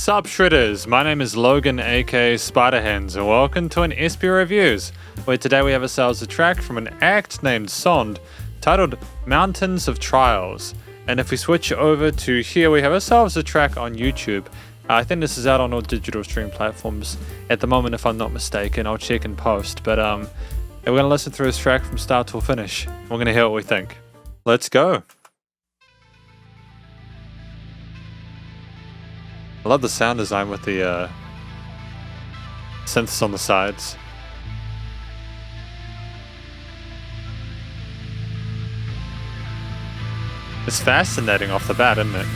Sup Shredders, my name is Logan aka Spiderhands and welcome to an SP Reviews, where today we have ourselves a track from an act named SOND titled Mountains of Trials. And if we switch over to here, we have ourselves a track on YouTube. I think this is out on all digital stream platforms at the moment if I'm not mistaken. I'll check in post, but we're going to listen through this track from start to finish. We're going to hear what we think. Let's go. I love the sound design with the synths on the sides. It's fascinating off the bat, isn't it?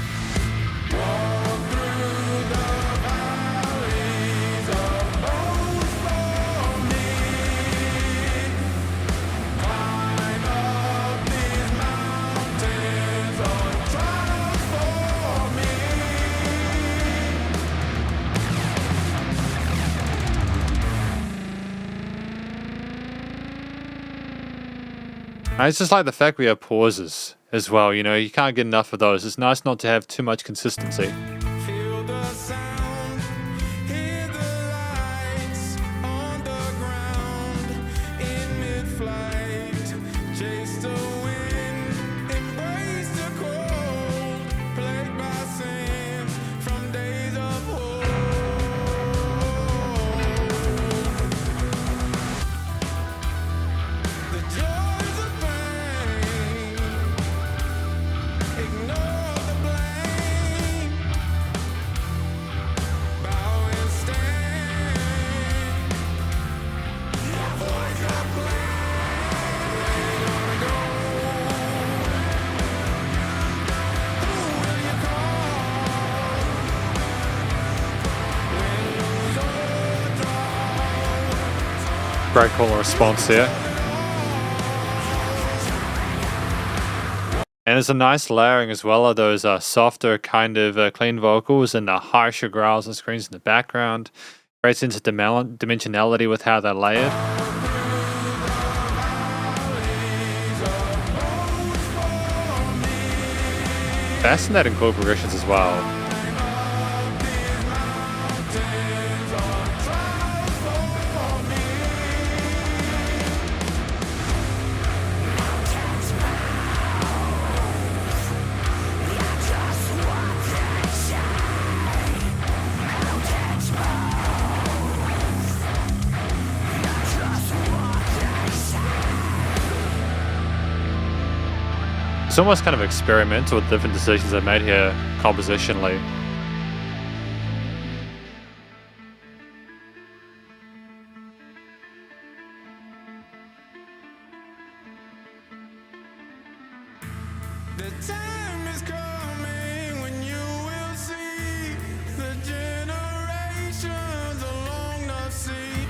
I just like the fact we have pauses as well, you know, you can't get enough of those. It's nice not to have too much consistency. Feel the sound, hear the lights on the ground in mid-flight. Chase the wind, embrace the cold, plagued by sin from days of old. The joys of pain, ignore the blame, bow and stand, avoid your plan. Where you gonna go? Who will you call when you lose or draw? Great call and response here. And there's a nice layering as well of those softer kind of clean vocals and the harsher growls and screams in the background. Creates into dimensionality with how they're layered. Fascinating chord progressions as well. It's almost kind of experimental with different decisions they made here compositionally. The time is coming when you will see the generations along the sea,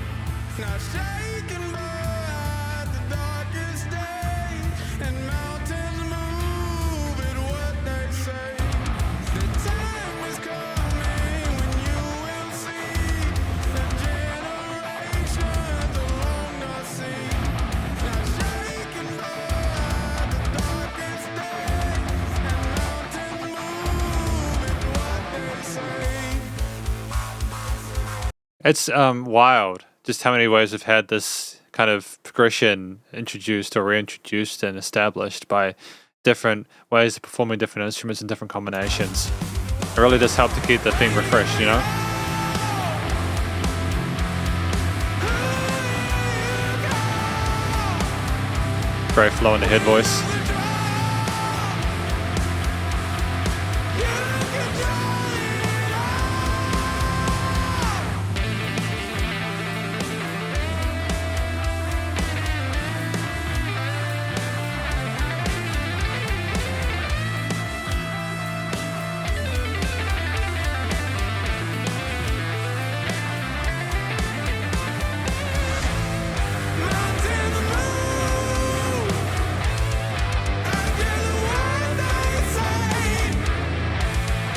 not shaken by the darkest day, and mountains move at what they say. The time is coming when you will see the generations along the sea, not shaken by the darkest day, and mountains move at what they say. It's wild just how many ways we've had this kind of progression introduced or reintroduced and established by different ways of performing different instruments in different combinations. It really does help to keep the theme refreshed, you know? Great flow in the head voice.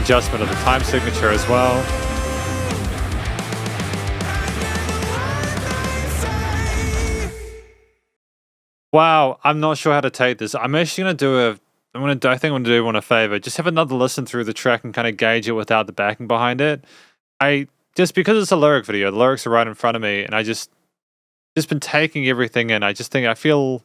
Adjustment of the time signature as well. Wow, I'm not sure how to take this. I'm actually going to do a I think I'm gonna do everyone a favor. Just have another listen through the track and kind of gauge it without the backing behind it. I just because it's a lyric video, the lyrics are right in front of me, and I just been taking everything in. I feel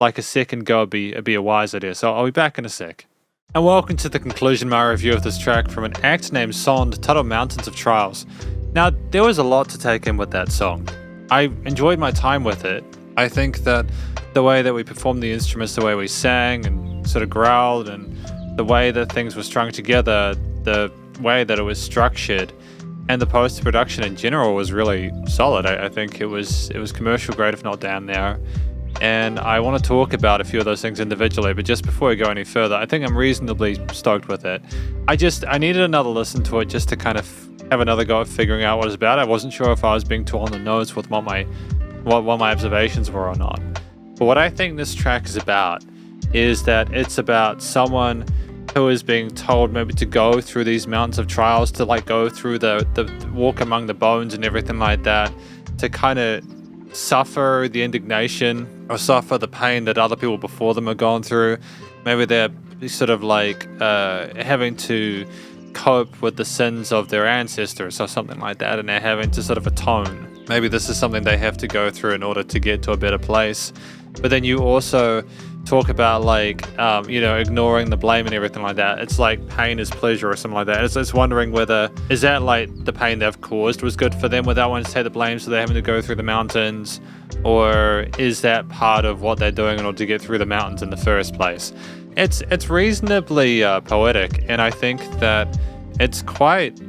like a second go would be a wise idea. So I'll be back in a sec. And welcome to the conclusion of my review of this track from an act named SOND titled Mountains of Trials. Now, there was a lot to take in with that song. I enjoyed my time with it. I think that the way that we performed the instruments, the way we sang and sort of growled, and the way that things were strung together, the way that it was structured, and the post-production in general was really solid. I think it was commercial grade, if not down there. And I want to talk about a few of those things individually, but just before we go any further, I think I'm reasonably stoked with it. I needed another listen to it just to kind of have another go at figuring out what it's about. I wasn't sure if I was being too on the nose with what my observations were or not. But what I think this track is about is that it's about someone who is being told maybe to go through these mountains of trials, to like go through the walk among the bones and everything like that, to kind of suffer the indignation or suffer the pain that other people before them have gone through. Maybe they're sort of like having to cope with the sins of their ancestors or something like that, and they're having to sort of atone. Maybe this is something they have to go through in order to get to a better place. But then you also talk about like ignoring the blame and everything like that. It's like pain is pleasure or something like that. It's wondering whether is that like the pain they've caused was good for them without wanting to take the blame, so they're having to go through the mountains, or is that part of what they're doing in order to get through the mountains in the first place? It's reasonably poetic, and I think that it's quite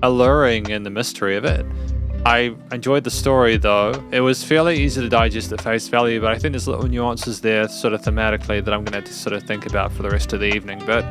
alluring in the mystery of it. I enjoyed the story though. It was fairly easy to digest at face value, but I think there's little nuances there sort of thematically that I'm going to have to sort of think about for the rest of the evening. But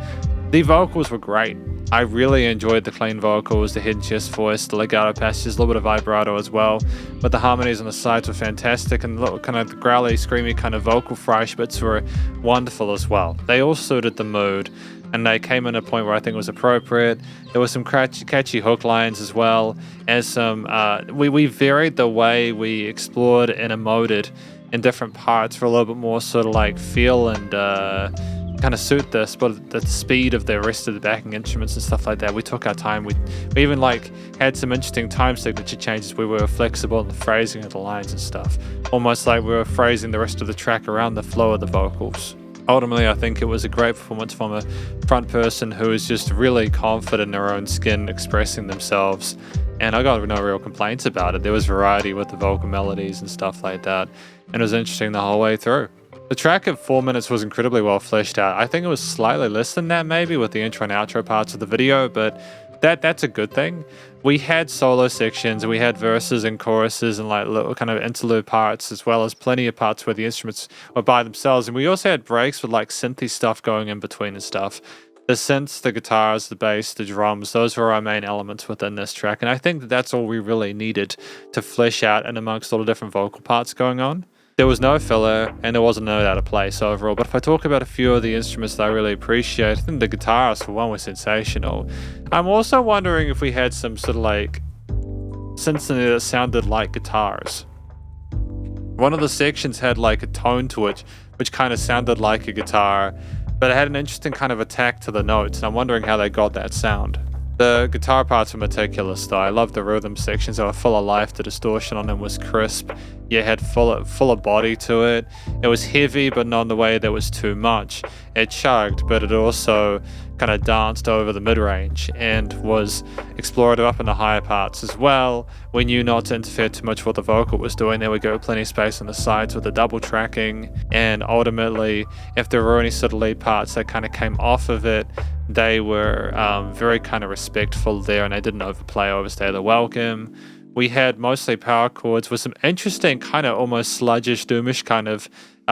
the vocals were great. I really enjoyed the clean vocals, the head and chest voice, the legato passages, a little bit of vibrato as well. But the harmonies on the sides were fantastic, and the little kind of growly, screamy kind of vocal fresh bits were wonderful as well. They all suited the mood, and they came in a point where I think it was appropriate. There were some catchy hook lines as well, as some we varied the way we explored and emoted in different parts for a little bit more sort of like feel and kind of suit this, but the speed of the rest of the backing instruments and stuff like that. We took our time. We even like had some interesting time signature changes where we were flexible in the phrasing of the lines and stuff, almost like we were phrasing the rest of the track around the flow of the vocals. Ultimately, I think it was a great performance from a front person who is just really confident in their own skin, expressing themselves, and I got no real complaints about it. There was variety with the vocal melodies and stuff like that, and it was interesting the whole way through. The track of 4 minutes was incredibly well fleshed out. I think it was slightly less than that maybe with the intro and outro parts of the video, but that's a good thing. We had solo sections, we had verses and choruses and like little kind of interlude parts, as well as plenty of parts where the instruments were by themselves, and we also had breaks with like synthy stuff going in between and stuff. The synths, the guitars, the bass, the drums, those were our main elements within this track, and I think that's all we really needed to flesh out and amongst all the different vocal parts going on. There was no filler, and there wasn't no out of place overall. But if I talk about a few of the instruments that I really appreciate, I think the guitars, for one, were sensational. I'm also wondering if we had some sort of like synths in there that sounded like guitars. One of the sections had like a tone to it, which kind of sounded like a guitar, but it had an interesting kind of attack to the notes, and I'm wondering how they got that sound. The guitar parts were meticulous though. I loved the rhythm sections. They were full of life. The distortion on them was crisp. Yeah, it had full of body to it. It was heavy, but not in the way that was too much. It chugged, but it also kind of danced over the mid-range and was explorative up in the higher parts as well. We knew not to interfere too much with what the vocal was doing. There we go, plenty of space on the sides with the double tracking. And ultimately, if there were any sort of lead parts that kind of came off of it, they were very kind of respectful there, and they didn't overstay the welcome. We had mostly power chords with some interesting kind of almost sludgish, doomish kind of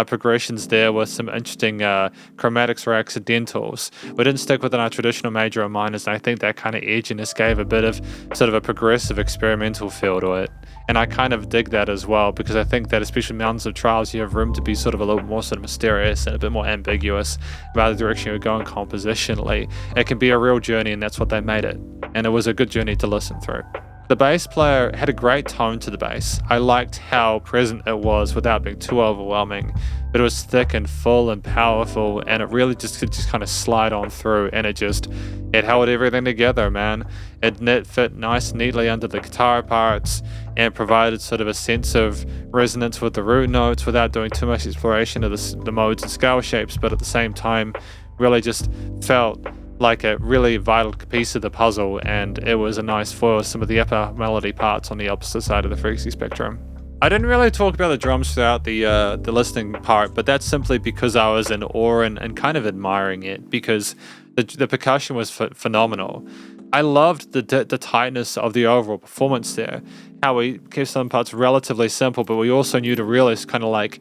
progressions there with some interesting chromatics or accidentals. We didn't stick within our traditional major or minors, and I think that kind of edginess gave a bit of sort of a progressive experimental feel to it. And I kind of dig that as well, because I think that especially Mountains of Trials, you have room to be sort of a little more sort of mysterious and a bit more ambiguous about the direction you're going compositionally. It can be a real journey, and that's what they made it. And it was a good journey to listen through. The bass player had a great tone to the bass. I liked how present it was without being too overwhelming, but it was thick and full and powerful, and it really just could just kind of slide on through, and it held everything together, man. It fit nice neatly under the guitar parts and provided sort of a sense of resonance with the root notes without doing too much exploration of the modes and scale shapes, but at the same time really just felt like a really vital piece of the puzzle, and it was a nice foil some of the upper melody parts on the opposite side of the frequency spectrum. I didn't really talk about the drums throughout the listening part, but that's simply because I was in awe and kind of admiring it, because the percussion was phenomenal. I loved the tightness of the overall performance there, how we kept some parts relatively simple, but we also knew to really kind of like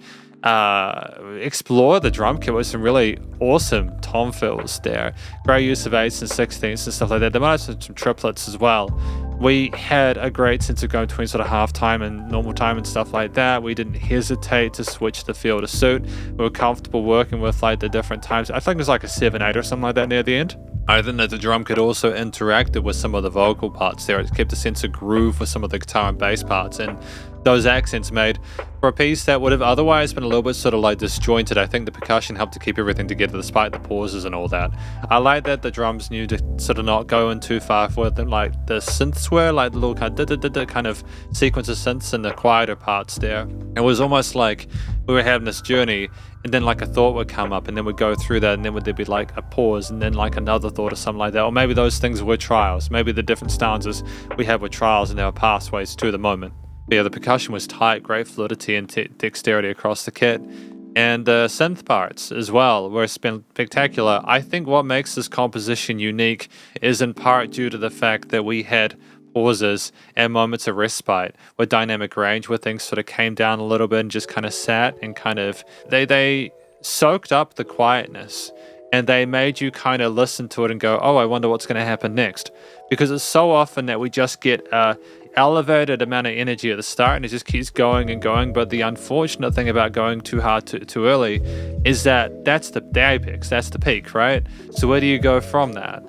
explore the drum kit with some really awesome tom fills there. Great use of 8s and 16ths and stuff like that. There might have been some triplets as well. We had a great sense of going between sort of half time and normal time and stuff like that. We didn't hesitate to switch the feel to suit. We were comfortable working with like the different times. I think it was like a 7/8 or something like that near the end. I think that the drum kit also interacted with some of the vocal parts there. It kept a sense of groove with some of the guitar and bass parts, and those accents made for a piece that would have otherwise been a little bit sort of like disjointed. I think the percussion helped to keep everything together despite the pauses and all that. I like that the drums knew to sort of not go in too far with them, like the synths were, like the little kind of sequence of synths and the quieter parts there. It was almost like we were having this journey, and then like a thought would come up, and then we'd go through that, and then there'd be like a pause, and then like another thought or something like that. Or maybe those things were trials. Maybe the different stanzas we had were trials, and they were pathways to the moment. But yeah, the percussion was tight, great fluidity and dexterity across the kit. And the synth parts as well were spectacular. I think what makes this composition unique is in part due to the fact that we had pauses and moments of respite with dynamic range where things sort of came down a little bit and just kind of sat and kind of they soaked up the quietness, and they made you kind of listen to it and go, oh, I wonder what's going to happen next. Because it's so often that we just get elevated amount of energy at the start and it just keeps going and going. But the unfortunate thing about going too hard too early is that that's the apex, that's the peak, right? So where do you go from that?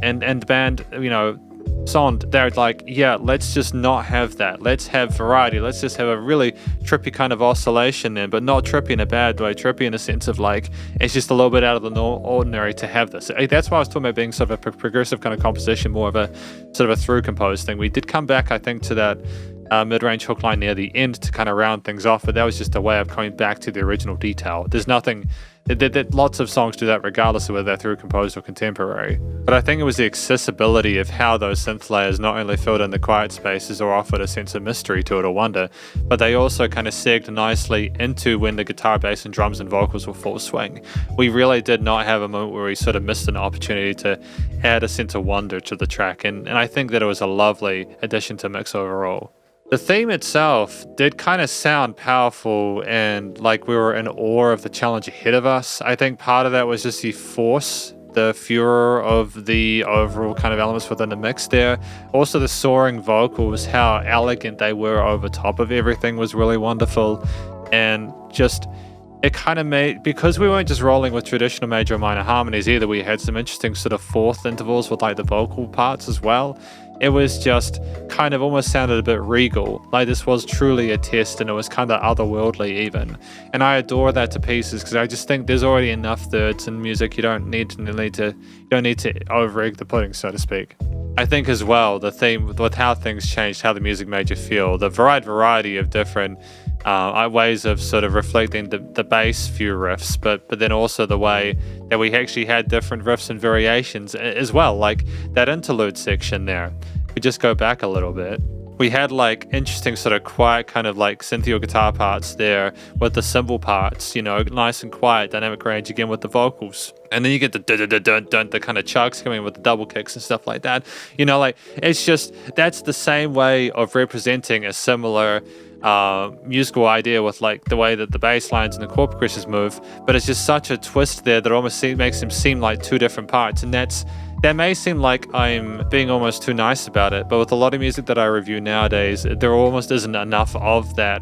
And the band, SOND, they're like, yeah, let's just not have that. Let's have variety. Let's just have a really trippy kind of oscillation then, but not trippy in a bad way. Trippy in a sense of like, it's just a little bit out of the ordinary to have this. That's why I was talking about being sort of a progressive kind of composition, more of a sort of a through composed thing. We did come back, I think, to that mid-range hook line near the end to kind of round things off, but that was just a way of coming back to the original detail. There's nothing lots of songs do that regardless of whether they're through composed or contemporary. But I think it was the accessibility of how those synth layers not only filled in the quiet spaces or offered a sense of mystery to it or wonder, but they also kind of segged nicely into when the guitar, bass and drums and vocals were full swing. We really did not have a moment where we sort of missed an opportunity to add a sense of wonder to the track, and I think that it was a lovely addition to mix overall. The theme itself did kind of sound powerful and like we were in awe of the challenge ahead of us. I think part of that was just the force, the furor of the overall kind of elements within the mix there. Also the soaring vocals, how elegant they were over top of everything was really wonderful. And just, it kind of made, because we weren't just rolling with traditional major and minor harmonies either, we had some interesting sort of fourth intervals with like the vocal parts as well. It was just kind of almost sounded a bit regal, like this was truly a test and it was kind of otherworldly even. And I adore that to pieces because I just think there's already enough thirds in music. You don't need to over-egg the pudding, so to speak. I think as well, the theme with how things changed, how the music made you feel, the variety of different ways of sort of reflecting the bass few riffs, but then also the way that we actually had different riffs and variations as well, like that interlude section there. We just go back a little bit. We had like interesting sort of quiet kind of like synthio guitar parts there with the cymbal parts, nice and quiet, dynamic range again with the vocals. And then you get the the kind of chugs coming with the double kicks and stuff like that. Like it's just, that's the same way of representing a similar musical idea with like the way that the bass lines and the chord progressions move, but it's just such a twist there that almost makes them seem like two different parts. And that may seem like I'm being almost too nice about it, but with a lot of music that I review nowadays, there almost isn't enough of that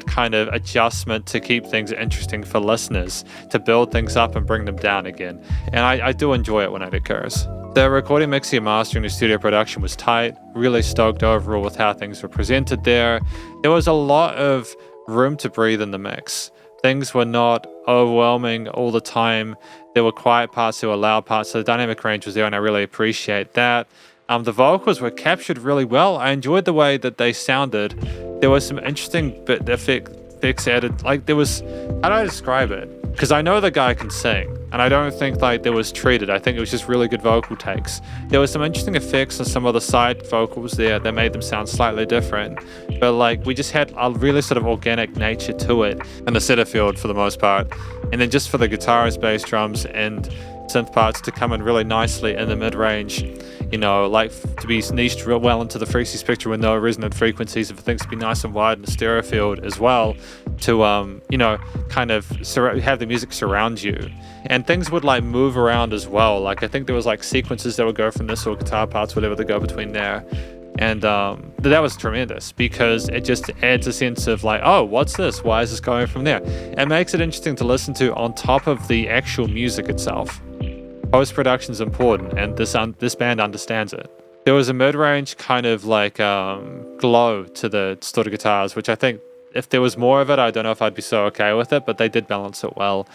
kind of adjustment to keep things interesting for listeners, to build things up and bring them down again. And I do enjoy it when it occurs. The recording, mixing, and mastering and studio production was tight. Really stoked overall with how things were presented there. There was a lot of room to breathe in the mix. Things were not overwhelming all the time. There were quiet parts, there were loud parts, so the dynamic range was there, and I really appreciate that. The vocals were captured really well. I enjoyed the way that they sounded. There was some interesting effects added. Like, there was, how do I describe it? Because I know the guy can sing, and I don't think like there was treated. I think it was just really good vocal takes. There was some interesting effects on some of the side vocals there that made them sound slightly different. But like, we just had a really sort of organic nature to it in the center field for the most part. And then just for the guitars, bass, drums, and synth parts to come in really nicely in the mid-range, you know, like to be niched real well into the frequency spectrum with no resonant frequencies, for things to be nice and wide in the stereo field as well, to you know, kind of have the music surround you, and things would like move around as well. Like, I think there was like sequences that would go from this or guitar parts, whatever, they go between there. And that was tremendous because it just adds a sense of like, oh, what's this? Why is this going from there? It makes it interesting to listen to on top of the actual music itself. Post-production is important, and this band understands it. There was a mid-range kind of like glow to the distorted guitars, which I think if there was more of it, I don't know if I'd be so okay with it, but they did balance it well.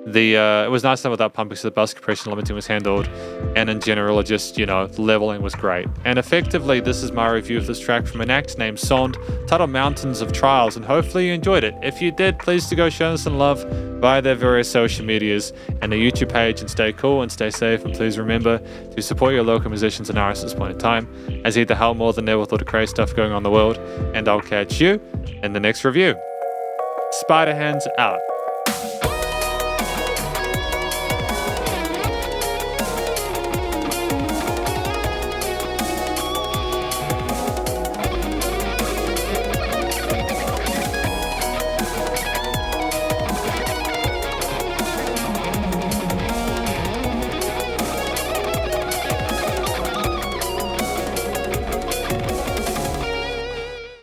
It was nice without pumping, so the bus compression limiting was handled, and in general, just, you know, leveling was great. And effectively, this is my review of this track from an act named SOND, titled Mountains of Trials, and hopefully you enjoyed it. If you did, please do go show them some love via their various social medias and their YouTube page, and stay cool and stay safe, and please remember to support your local musicians and artists at this point in time, as they need the help more than ever with all the crazy stuff going on in the world, and I'll catch you in the next review. Spiderhands out.